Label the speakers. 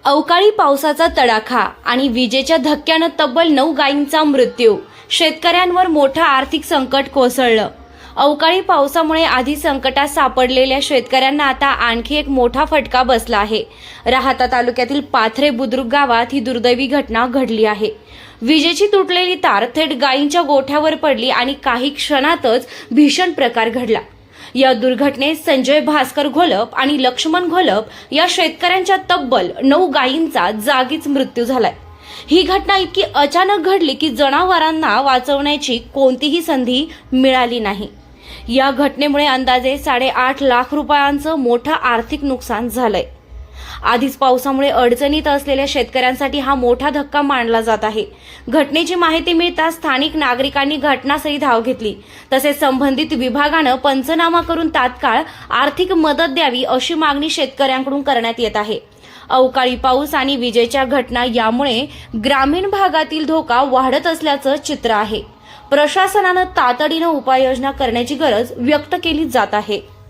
Speaker 1: अवकाळी पावसाचा तडाखा आणि विजेच्या धक्क्यानं तब्बल 9 गायींचा मृत्यू. शेतकऱ्यांवर मोठं आर्थिक संकट कोसळलं. अवकाळी पावसामुळे आधी संकटात सापडलेल्या शेतकऱ्यांना आता आणखी एक मोठा फटका बसला आहे. राहाता तालुक्यातील पाथरे बुद्रुक गावात ही दुर्दैवी घटना घडली आहे. विजेची तुटलेली तार थेट गायींच्या गोठ्यावर पडली आणि काही क्षणातच भीषण प्रकार घडला. या दुर्घटनेत संजय भास्कर घोलप आणि लक्ष्मण घोलप या शेतकऱ्यांच्या तब्बल 9 गायींचा जागीच मृत्यू झालाय. ही घटना इतकी अचानक घडली की जनावरांना वाचवण्याची कोणतीही संधी मिळाली नाही. या घटनेमुळे अंदाजे 8.5 लाख रुपयांचं मोठं आर्थिक नुकसान झालंय. आधीच पावसामुळे अडचणीत असलेल्या शेतकऱ्यांसाठी हा मोठा धक्का मानला जात आहे. घटनेची माहिती मिळताच स्थानिक नागरिकांनी घटनास्थळी धाव घेतली. तसेच संबंधित विभागानं पंचनामा करून तात्काळ आर्थिक मदत द्यावी अशी मागणी शेतकऱ्यांकडून करण्यात येत आहे. अवकाळी पाऊस आणि विजेच्या घटना यामुळे ग्रामीण भागातील धोका वाढत असल्याचं चित्र आहे. प्रशासनानं तातडीनं उपाययोजना करण्याची गरज व्यक्त केली जात आहे.